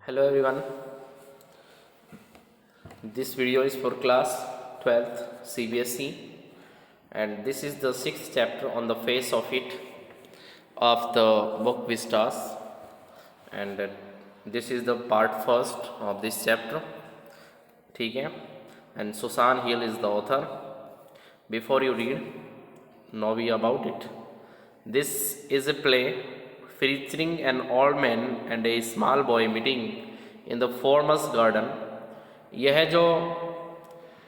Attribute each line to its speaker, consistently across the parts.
Speaker 1: Hello everyone, this video is for class 12th CBSE and this is the 6th chapter on the face of it of the book Vistas and this is the part first of this chapter. ठीक है, and Susan Hill is the author. Before you read, know about it. This is a play featuring an old man and a small boy meeting in the farmer's garden. यह जो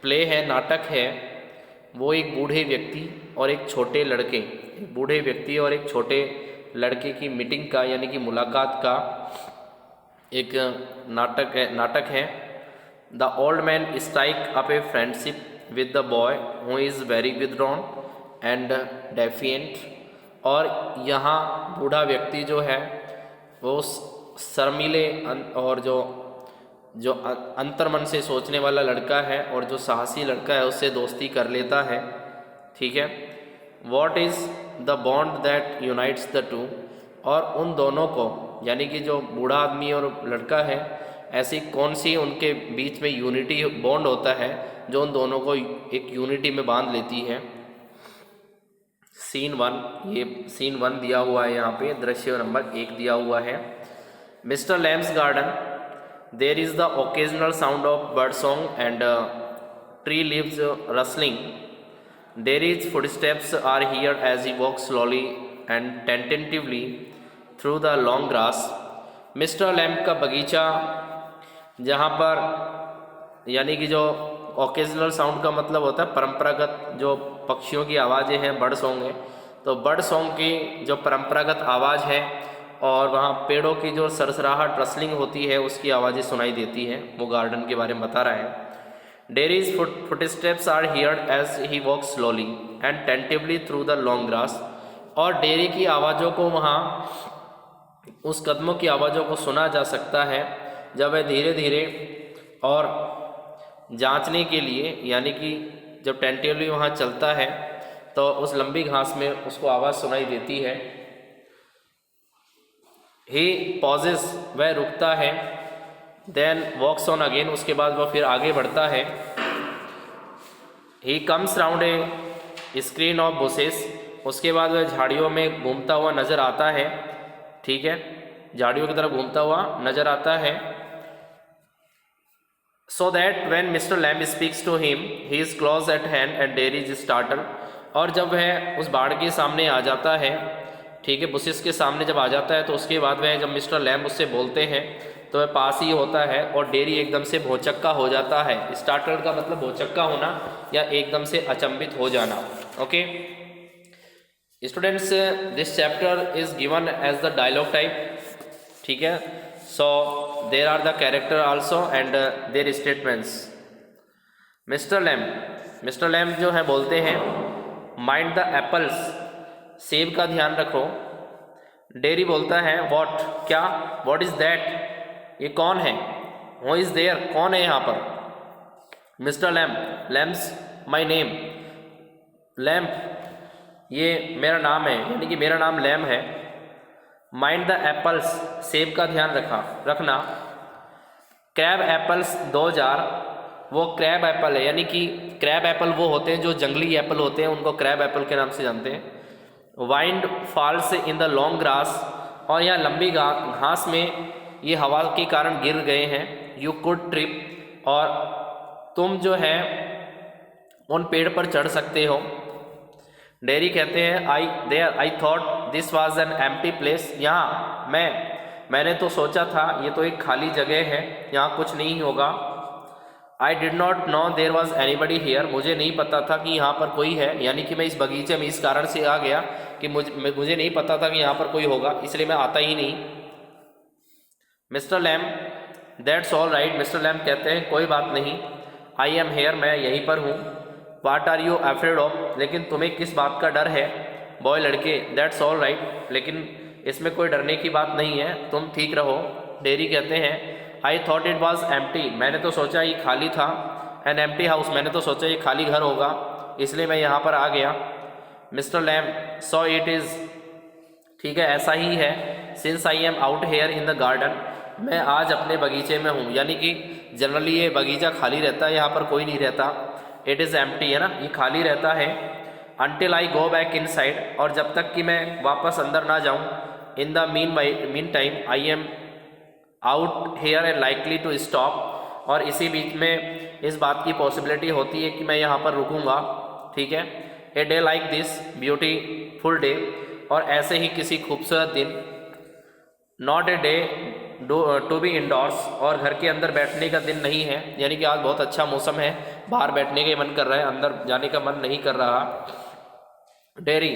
Speaker 1: play है, नाटक है, वो एक बूढ़े व्यक्ति और एक छोटे लड़के, एक बूढ़े व्यक्ति और एक छोटे लड़के की मीटिंग का यानी कि मुलाकात का एक नाटक है. The old man strike up a friendship with the boy who is very withdrawn and defiant. और यहाँ बूढ़ा व्यक्ति जो है वो शर्मीले और जो अंतर्मन से सोचने वाला लड़का है और जो साहसी लड़का है उससे दोस्ती कर लेता है. ठीक है. What is the bond that unites the two. और उन दोनों को यानी कि जो बूढ़ा आदमी और लड़का है, ऐसी कौन सी उनके बीच में यूनिटी बॉन्ड होता है जो उन दोनों को एक यूनिटी में बांध लेती है. सीन 1, ये सीन 1 दिया हुआ है यहाँ पे, दृश्य नंबर 1 दिया हुआ है. Mr Lamb's garden. There is the occasional sound of bird song and tree leaves rustling. Derry's footsteps are hear as he walk slowly and tentatively through the long grass. Mr Lamb का बगीचा, जहाँ पर यानी कि जो occasional sound का मतलब होता है परंपरागत जो पक्षियों की आवाज़ें हैं, बर्ड सॉन्ग है, तो बर्ड सॉन्ग की जो परंपरागत आवाज़ है और वहाँ पेड़ों की जो सरसराहट रसलिंग होती है उसकी आवाज़ें सुनाई देती हैं, वो गार्डन के बारे में बता रहा है. Derry's footsteps are heard as he walk slowly and tentatively through the long grass. और डेरी की आवाज़ों को वहाँ उस कदमों की आवाज़ों को सुना जा सकता है जब वह धीरे धीरे और जांचने के लिए यानी कि जब टेंटिवली वहाँ चलता है तो उस लंबी घास में उसको आवाज़ सुनाई देती है. ही पॉजेस, वह रुकता है. देन वॉक्स ऑन अगेन, उसके बाद वह फिर आगे बढ़ता है. He comes round A screen of bushes, उसके बाद वह झाड़ियों में घूमता हुआ नज़र आता है. ठीक है, झाड़ियों की तरफ घूमता हुआ नज़र आता है. So that when Mr. Lamb speaks to him, he is close at hand and there is startled. और जब वह उस बाड़ के सामने आ जाता है, ठीक है, बुशिस के सामने जब आ जाता है तो उसके बाद वह जब मिस्टर लैम्ब उससे बोलते हैं तो वह पास ही होता है और डेरी एकदम से भौचक्का हो जाता है. स्टार्टल्ड का मतलब भौचक्का होना या एकदम से अचंभित हो जाना. Okay students, this chapter is given as the dialogue type. ठीक है. So there are the character also and their statements. Mr. Lamb जो है बोलते हैं mind the apples, सेब का ध्यान रखो. डेरी बोलता है what, क्या, what is that, ये कौन है. Who is there, कौन है यहाँ पर. Mr. Lambs my name, lamp ये मेरा नाम है यानी कि मेरा नाम लैम्प है. माइंड द एप्पल्स, सेब का ध्यान रखना. क्रैब एप्पल्स 2 जार, वो क्रैब एप्पल है यानी कि क्रैब एप्पल वो होते हैं जो जंगली एप्पल होते हैं, उनको क्रैब एप्पल के नाम से जानते हैं. Wind falls in the long grass, और यहाँ लंबी घास में ये हवा के कारण गिर गए हैं. यू कुड ट्रिप, और तुम जो है उन पेड़ पर चढ़ सकते हो. डेरी कहते हैं I thought this was an empty place, यहाँ मैंने तो सोचा था ये तो एक खाली जगह है, यहाँ कुछ नहीं होगा. I did not know there was anybody here, मुझे नहीं पता था कि यहाँ पर कोई है, यानी कि मैं इस बगीचे में इस कारण से आ गया कि मुझे नहीं पता था कि यहाँ पर कोई होगा, इसलिए मैं आता ही नहीं. Mister lamb that's all right, mister lamb कहते हैं कोई बात नहीं. आई एम हेयर, मैं यहीं पर हूँ. What are you afraid of, लेकिन तुम्हें किस बात का डर है. बॉय लड़के, दैट्स ऑल राइट, लेकिन इसमें कोई डरने की बात नहीं है, तुम ठीक रहो. डेरी कहते हैं I thought it was empty, मैंने तो सोचा ये खाली था. एन एम्प्टी हाउस, मैंने तो सोचा ये खाली घर होगा, इसलिए मैं यहाँ पर आ गया. Mister lamb so it is, ठीक है ऐसा ही है. Since I am out here in the garden, मैं आज अपने बगीचे में हूँ, यानी कि जनरली ये बगीचा खाली रहता है, यहाँ पर कोई नहीं रहता। इट इज़ एम्प्टी है ना, ये खाली रहता है। Until I go back inside, और जब तक कि मैं वापस अंदर ना जाऊँ। In the meantime I am out here and likely to stop, और इसी बीच में इस बात की पॉसिबिलिटी होती है कि मैं यहाँ पर रुकूँगा। ठीक है। A day like this beautiful day, और ऐसे ही किसी खूबसूरत दिन। Not a day to be indoors, और घर के अंदर बैठने का दिन नहीं है, यानी कि आज बहुत अच्छा मौसम है, बाहर बैठने का मन कर रहा है, अंदर जाने का मन नहीं कर रहा। डेरी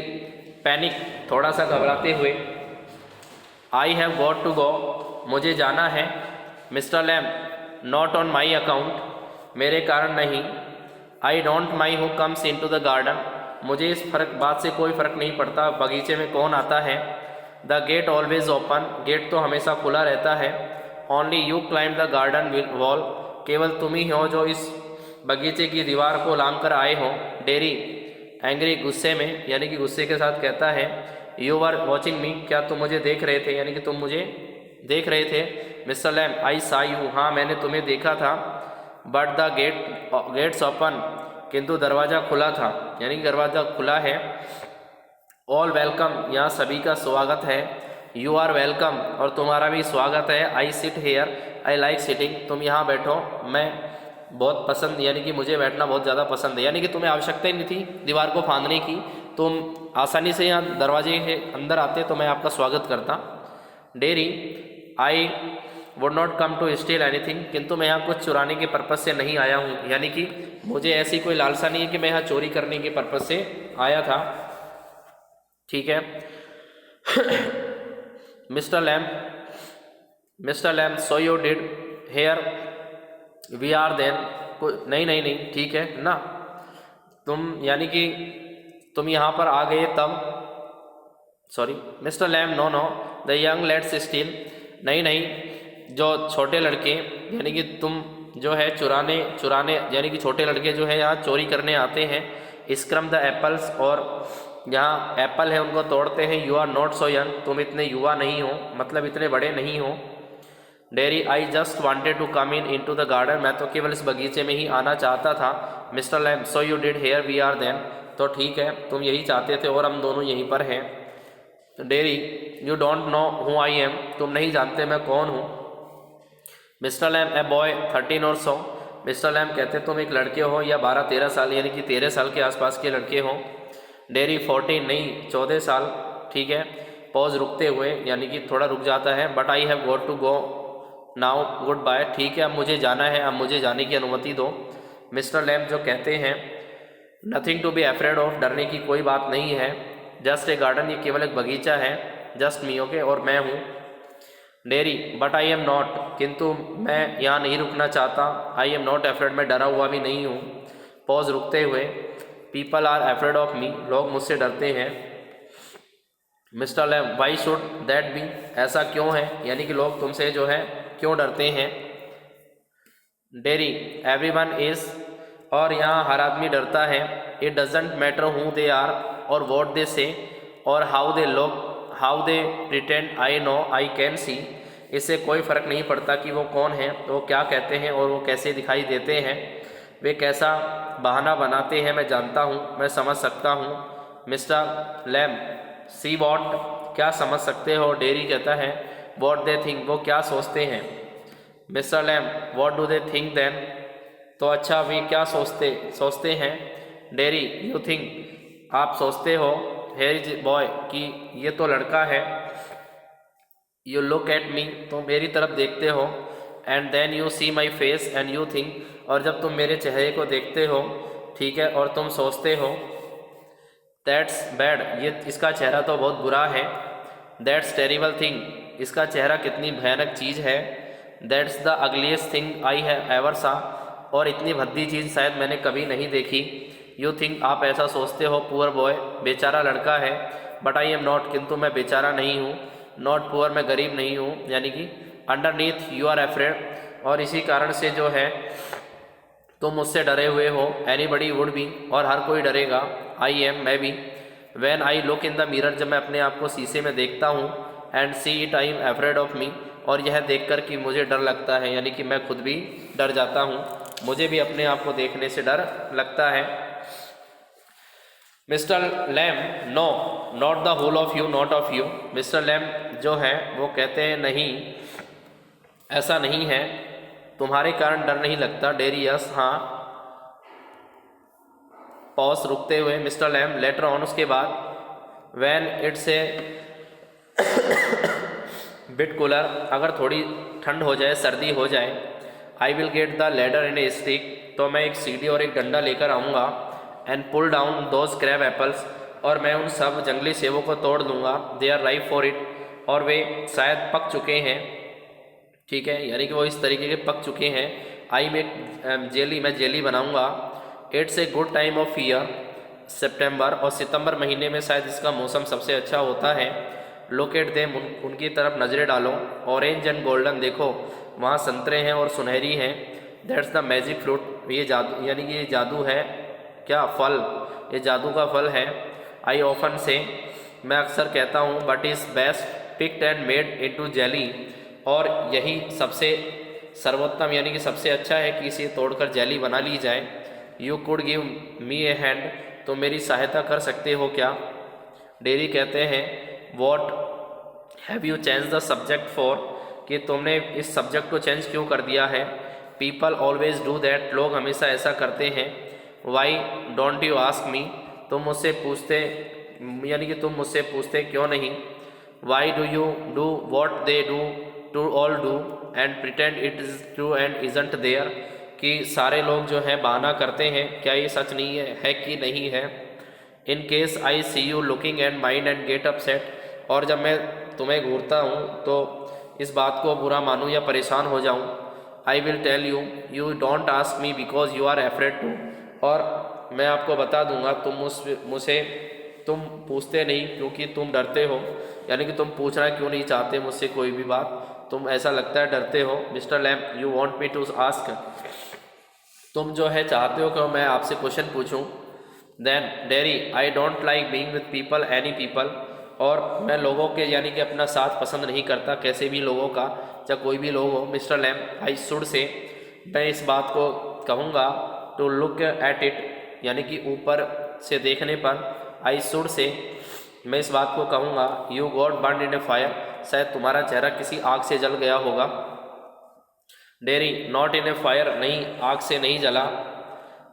Speaker 1: पैनिक, थोड़ा सा घबराते हुए। I have got to go, मुझे जाना है। Mister Lamb not on my account, मेरे कारण नहीं। I don't my who comes in to the garden, मुझे इस बात से कोई फ़र्क नहीं पड़ता बगीचे में कौन आता है। The gate always open, gate तो हमेशा खुला रहता है। Only you climb the garden wall, केवल तुम ही हो जो इस बगीचे की दीवार को लांघ कर आए हो। डेरी एंग्री, गुस्से में, यानी कि गुस्से के साथ कहता है। यू आर वॉचिंग मी, क्या तुम मुझे देख रहे थे, यानी कि तुम मुझे देख रहे थे। मिस्टर लैम आई सा यू, हाँ मैंने तुम्हें देखा था। बट द गेट्स ओपन, किंतु दरवाज़ा खुला था, यानी कि दरवाज़ा खुला है। ऑल वेलकम, यहाँ सभी का स्वागत है। यू आर वेलकम, और तुम्हारा भी स्वागत है। I sit here, I like sitting, तुम यहाँ बैठो, मैं बहुत पसंद, यानी कि मुझे बैठना बहुत ज़्यादा पसंद है। यानी कि तुम्हें आवश्यकता ही नहीं थी दीवार को फांदने की, तुम आसानी से यहाँ दरवाजे के अंदर आते तो मैं आपका स्वागत करता। Derry I would not come to steal anything, किंतु मैं यहाँ कुछ चुराने के पर्पज़ से नहीं आया हूँ, यानी कि मुझे ऐसी कोई लालसा नहीं है कि मैं यहाँ चोरी करने के पर्पज़ से आया था। ठीक है। Mister Lamb so you did here we are then, नहीं नहीं नहीं, ठीक है ना, तुम यानी कि तुम यहाँ पर आ गए तब। Sorry mister Lamb no no, the young lets steal, नहीं नहीं, जो छोटे लड़के, यानी कि तुम जो है चुराने यानी कि छोटे लड़के जो है यहाँ चोरी करने आते हैं। स्क्रम द एप्पल्स, और जहाँ एप्पल है उनको तोड़ते हैं। You are not so young, तुम इतने युवा नहीं हो, मतलब इतने बड़े नहीं हो। Derry I just wanted to come in to the garden, मैं तो केवल इस बगीचे में ही आना चाहता था। Mister Lamb so you did here we are then, तो ठीक है तुम यही चाहते थे और हम दोनों यहीं पर हैं। Dairy you don't know who I am, तुम नहीं जानते मैं कौन हूँ। मिस्टर लैम ए बॉय 13 और सो, मिस्टर लैम कहते तुम एक लड़के हो या 12-13 साल, यानी कि 13 साल के आसपास के लड़के हो। डेरी 14 नहीं 14 साल, ठीक है। पॉज रुकते हुए, यानी कि थोड़ा रुक जाता है। But I have got to go now goodbye, ठीक है अब मुझे जाना है, अब मुझे जाने की अनुमति दो। मिस्टर लैम जो कहते हैं nothing to be afraid of, डरने की कोई बात नहीं है। जस्ट ए गार्डन, ये केवल एक बगीचा है। जस्ट मी, ओके, और मैं हूँ। Dairy but I am not, किंतु मैं यहाँ नहीं रुकना चाहता। आई एम नॉट एफ्रेड, मैं डरा हुआ भी नहीं हूँ। पॉज रुकते हुए, people are afraid of me, लोग मुझसे डरते हैं। Mister Lamb why should that be, ऐसा क्यों है, यानी कि लोग तुमसे जो है क्यों डरते हैं। डेरी एवरीवन इज, और यहाँ हर आदमी डरता है। It doesn't matter who they are और वॉट दे से और how they look, how they pretend, I know I can see, इससे कोई फ़र्क नहीं पड़ता कि वो कौन है, वो क्या कहते हैं और वो कैसे दिखाई देते हैं, वे कैसा बहाना बनाते हैं, मैं जानता हूँ, मैं समझ सकता हूँ। मिस्टर लैम सी वॉट, क्या समझ सकते हो। डेरी कहता है वॉट दे थिंक, वो क्या सोचते हैं। Mister Lamb what do they think then, तो अच्छा वे क्या सोचते हैं। डेरी यू थिंक, आप सोचते हो। हेयर इज बॉय, कि ये तो लड़का है। यू लुक एट मी, तो मेरी तरफ देखते हो। And then you see my face and you think, और जब तुम मेरे चेहरे को देखते हो, ठीक है, और तुम सोचते हो दैट्स बैड, ये इसका चेहरा तो बहुत बुरा है। दैट्स टेरिबल थिंग, इसका चेहरा कितनी भयानक चीज़ है। That's the ugliest thing I have ever सा, और इतनी भद्दी चीज़ शायद मैंने कभी नहीं देखी। यू थिंक, आप ऐसा सोचते हो। पुअर बॉय, बेचारा लड़का है। बट आई एम नॉट, किंतु मैं बेचारा नहीं हूँ। नॉट पुअर, मैं गरीब नहीं हूँ, यानी कि अंडरनीथ यू आर एफ्रेड, और इसी कारण से जो है तुम मुझसे डरे हुए हो। एनीबडी वुड बी, और हर कोई डरेगा। आई एम, मैं भी। When I look in the mirror, जब मैं अपने आप को शीशे में देखता हूँ। And see it I am afraid of मी, और यह देखकर कि मुझे डर लगता है, यानी कि मैं खुद भी डर जाता हूँ, मुझे भी अपने आप को देखने से डर लगता है। Mister Lamb, no not the whole of you, not of you. Mister Lamb जो है वो कहते हैं नहीं, ऐसा नहीं है, तुम्हारे कारण डर नहीं लगता। डेरी, यस, हाँ। पॉज, रुकते हुए। मिस्टर लैम, लेटर ऑन, उसके बाद। When it's a bit cooler, अगर थोड़ी ठंड हो जाए, सर्दी हो जाए। I will get the ladder in a stick, तो मैं एक सीढ़ी और एक डंडा लेकर आऊँगा। And pull down those crab apples, और मैं उन सब जंगली सेबों को तोड़ दूंगा। They are ripe for it, और वे शायद पक चुके हैं, ठीक है, यानी कि वो इस तरीके के पक चुके हैं। आई मेक जेली, मैं जेली बनाऊंगा। It's a good time of year, September, और सितंबर महीने में शायद इसका मौसम सबसे अच्छा होता है। लुक एट देम, उनकी तरफ नज़रें डालो। ऑरेंज एंड गोल्डन, देखो वहाँ संतरे हैं और सुनहरी हैं। दैट्स द मैजिक फ्रूट, ये जादू, यानी कि ये जादू है, क्या फल, ये जादू का फल है। आई ऑफन से, मैं अक्सर कहता हूँ, but is best picked and made into jelly, और यही सबसे सर्वोत्तम, यानी कि सबसे अच्छा है कि इसे तोड़कर जेली बना ली जाए। You could give me A hand, तो मेरी सहायता कर सकते हो क्या? डेरी कहते हैं, what have you change the subject for, कि तुमने इस सब्जेक्ट को चेंज क्यों कर दिया है? पीपल ऑलवेज डू दैट, लोग हमेशा ऐसा करते हैं। Why don't you ask me, तुम मुझसे पूछते, यानी कि तुम मुझसे पूछते क्यों नहीं? Why do you do what they do to all do and pretend it is true and isn't there, कि सारे लोग जो है बहाना करते हैं, क्या ये सच नहीं है कि नहीं है? In case I see you looking and mind and get upset, और जब मैं तुम्हें घूरता हूँ तो इस बात को बुरा मानूँ या परेशान हो जाऊँ। I will tell you, you don't ask me because you are afraid to, और मैं आपको बता दूंगा, तुम मुझसे तुम पूछते नहीं क्योंकि तुम डरते हो, यानी कि तुम पूछना क्यों नहीं चाहते मुझसे कोई भी बात, तुम ऐसा लगता है डरते हो। Mister Lamb, you want me to ask, तुम जो है चाहते हो कि मैं आपसे क्वेश्चन पूछूं। Then Derry, I don't like being with people, any people, और मैं लोगों के, यानी कि अपना साथ पसंद नहीं करता, कैसे भी लोगों का, चाहे कोई भी लोग हो। Mister lamp, I should say, मैं इस बात को कहूँगा, टू लुक एट इट, यानी कि ऊपर से देखने पर। आई शुड से, मैं इस बात को कहूँगा, you got burn in A fire, शायद तुम्हारा चेहरा किसी आग से जल गया होगा। Dairy, not in A fire, नहीं, आग से नहीं जला,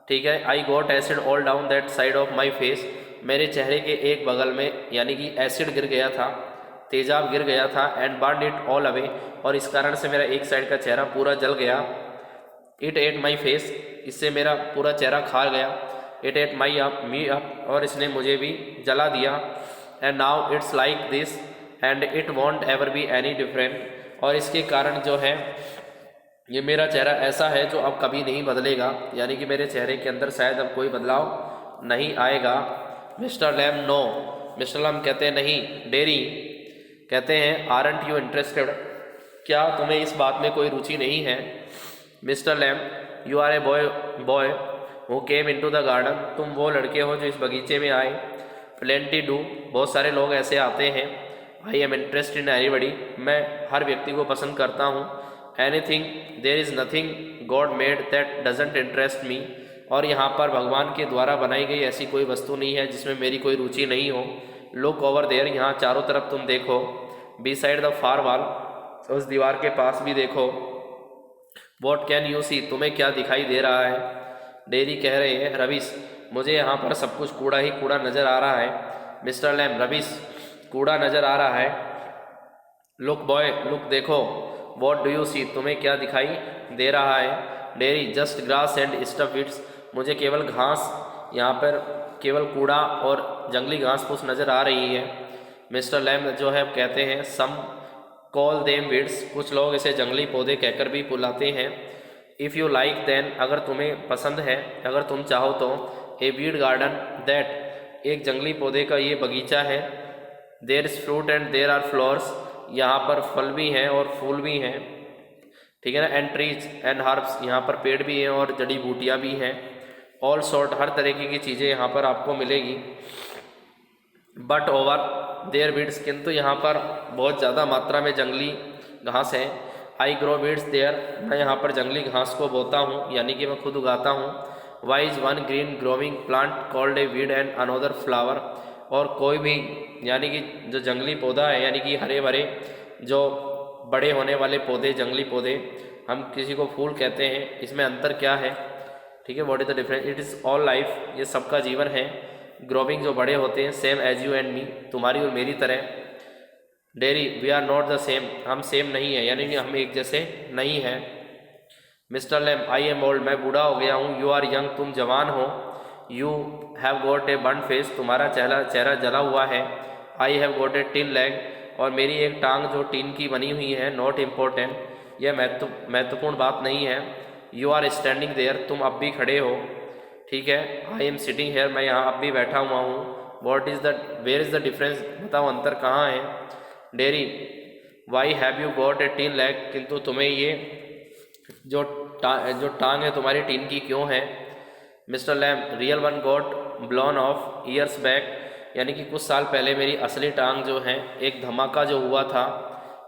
Speaker 1: ठीक है। I got acid all down that side of my face, मेरे चेहरे के एक बगल में, यानी कि एसिड गिर गया था, तेजाब गिर गया था। And burn it all away, और इस कारण से मेरा एक साइड का चेहरा पूरा जल गया। इट एट माई फेस, इससे मेरा पूरा चेहरा खा गया। It at my up, me up, और इसने मुझे भी जला दिया। And now it's like this and it won't ever be any different, और इसके कारण जो है ये मेरा चेहरा ऐसा है जो अब कभी नहीं बदलेगा, यानी कि मेरे चेहरे के अंदर शायद अब कोई बदलाव नहीं आएगा। Mister Lamb, no, mister Lamb कहते हैं नहीं। डेरी कहते हैं, आरंट यू इंटरेस्टेड, क्या तुम्हें इस बात में कोई रुचि नहीं है? Mister Lamb, you are a boy who came into the garden, तुम वो लड़के हो जो इस बगीचे में आए। प्लेंटी डू, बहुत सारे लोग ऐसे आते हैं। I am interest in anybody, मैं हर व्यक्ति को पसंद करता हूँ। Anything, there is nothing God made that doesn't interest me, और यहाँ पर भगवान के द्वारा बनाई गई ऐसी कोई वस्तु नहीं है जिसमें मेरी कोई रुचि नहीं हो। लुक ओवर देयर, यहाँ चारों तरफ तुम देखो। Beside the far wall, उस दीवार के पास भी देखो। वॉट कैन यू सी, तुम्हें क्या दिखाई दे रहा है? डेरी कह रहे हैं, रविश, मुझे यहाँ पर सब कुछ कूड़ा ही कूड़ा नज़र आ रहा है। मिस्टर लैम, रविश, कूड़ा नज़र आ रहा है। लुक बॉय, लुक, देखो। वॉट डू यू सी, तुम्हें क्या दिखाई दे रहा है? Dairy, just grass and stuff it's, मुझे केवल घास, यहाँ पर केवल कूड़ा और जंगली घास फूस नज़र आ रही है। मिस्टर लैम जो है कहते हैं, सम कॉल देम वीड्स, कुछ लोग इसे जंगली पौधे कहकर भी बुलाते हैं। इफ़ यू लाइक देन, अगर तुम्हें पसंद है, अगर तुम चाहो तो। ए वीड गार्डन दैट, एक जंगली पौधे का ये बगीचा है। There is fruit and there are flowers, यहाँ पर फल भी हैं और फूल भी हैं, ठीक है ना। एंड ट्रीज एंड हर्ब्स, यहाँ पर पेड़ भी हैं और जड़ी बूटियाँ भी हैं। ऑल सॉर्ट, हर तरीके की चीज़ें यहाँ पर आपको मिलेगी। बट ओवर देयर वीड्स, किंतु यहाँ पर बहुत ज़्यादा मात्रा में जंगली घास है। आई ग्रो वीड्स देयर, मैं यहाँ पर जंगली घास को बोता हूँ, यानी कि मैं खुद उगाता हूँ। Why is one green growing plant called a weed and another flower, और कोई भी यानी कि जो जंगली पौधा है, यानी कि हरे भरे जो बड़े होने वाले पौधे, जंगली पौधे, हम किसी को फूल कहते हैं, इसमें अंतर क्या है? ठीक है, what is the difference? It is all life, ये सबका जीवन है। ग्रोविंग जो बड़े होते हैं, same age you and me, तुम्हारी और मेरी तरह। Derry we are not the same, हम सेम नहीं है, यानी कि हम एक जैसे नहीं हैं। Mister Lamb I am old, मैं बूढ़ा हो गया हूँ। यू आर यंग, तुम जवान हो। You have got a burn face, तुम्हारा चेहरा जला हुआ है। आई have got a tin leg, और मेरी एक टांग जो टीन की बनी हुई है। नॉट इम्पोर्टेंट, यह महत्वपूर्ण बात नहीं है। यू आर स्टैंडिंग देयर, तुम अब भी खड़े हो। ठीक है, आई एम सिटिंग हेयर, मैं यहाँ अब भी बैठा हुआ हूँ। वेयर इज़ द डिफरेंस, बताओ अंतर कहाँ है? Dairy why have you got a tin leg, किंतु तुम्हें ये जो टांग है तुम्हारी टीन की क्यों है? Mister Lamb real one got blown off years back, यानी कि कुछ साल पहले मेरी असली टांग जो है, एक धमाका जो हुआ था,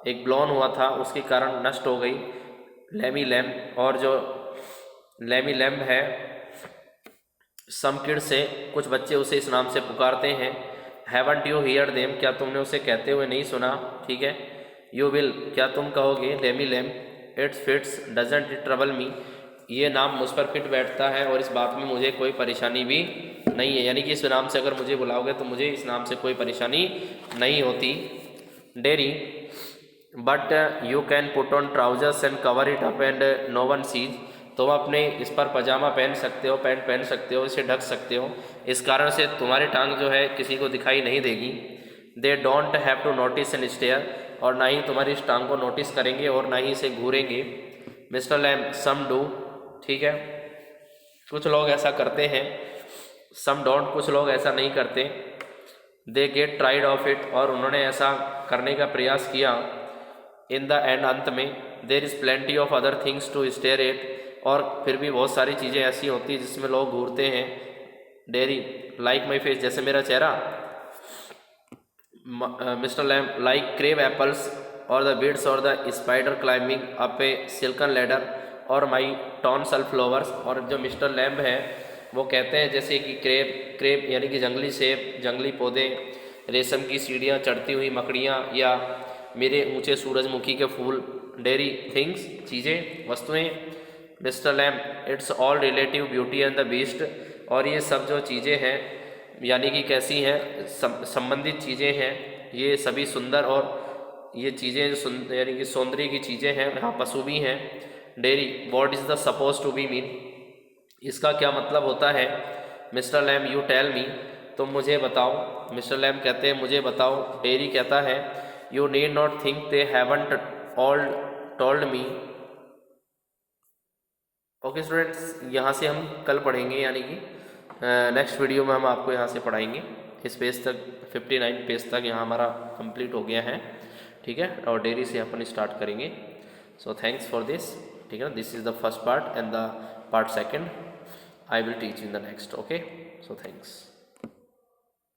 Speaker 1: एक ब्लोन हुआ था, उसके कारण नष्ट हो गई। लैमी लैम, और जो लैमी लैम है, सम किड्स से कुछ बच्चे उसे इस नाम से पुकारते हैं। हैवंट यू हियर देम, क्या तुमने उसे कहते हुए नहीं सुना? ठीक है, यू विल, क्या तुम कहोगे? Lamey Lamb it's fits doesn't it trouble me, ये नाम मुझ पर फिट बैठता है और इस बात में मुझे कोई परेशानी भी नहीं है, यानी कि इस नाम से अगर मुझे बुलाओगे तो मुझे इस नाम से कोई परेशानी नहीं होती। Derry but you can put on trousers and cover it up and no one sees, तुम अपने इस पर पजामा पहन सकते हो, पैंट पहन सकते हो, इसे ढक सकते हो, इस कारण से तुम्हारी टांग जो है किसी को दिखाई नहीं देगी। They don't have to notice and stare, और ना ही तुम्हारी इस टांग को नोटिस करेंगे और ना ही इसे घूरेंगे। मिस्टर लैम सम डू, ठीक है, कुछ लोग ऐसा करते हैं। सम डोंट, कुछ लोग ऐसा नहीं करते। They get tried of it, और उन्होंने ऐसा करने का प्रयास किया। इन द एंड, अंत में, there is plenty of other things to stare it, और फिर भी बहुत सारी चीज़ें ऐसी होती हैं जिसमें लोग घूरते हैं। डेरी लाइक माई फेस, जैसे मेरा चेहरा। Mister Lamb like crab apples और द बीड्स और the spider climbing up a silken ladder और माई टॉन सनफ्लावर्स, और जो मिस्टर लैम्ब है वो कहते हैं जैसे कि क्रेप यानी कि जंगली सेब, जंगली पौधे, रेशम की सीढ़ियाँ, चढ़ती हुई मकड़ियाँ, या मेरे ऊंचे सूरजमुखी के फूल। डेरी थिंग्स, चीज़ें, वस्तुएं। Mister lamb it's all relative beauty and the beast, और ये सब जो चीज़ें हैं यानी कि कैसी हैं, संबंधित चीज़ें हैं, ये सभी सुंदर, और ये चीज़ें यानी कि सौंदर्य की चीज़ें हैं, यहाँ पशु भी हैं। Derry what is the suppose to be mean, इसका क्या मतलब होता है? Mister Lamb you tell me, तुम मुझे बताओ। मिस्टर लैम कहते हैं मुझे बताओ। डेरी कहता है you need not think they haven't all told me. Okay students, यहाँ से हम कल पढ़ेंगे, यानी कि नेक्स्ट वीडियो में हम आपको यहाँ से पढ़ाएंगे। इस पेज तक 59 पेज तक यहाँ हमारा कंप्लीट हो गया है, ठीक है, और डेरी से अपन स्टार्ट करेंगे। सो थैंक्स फॉर दिस, ठीक है, this is the first part and the part second I will teach in the next. Okay, so thanks.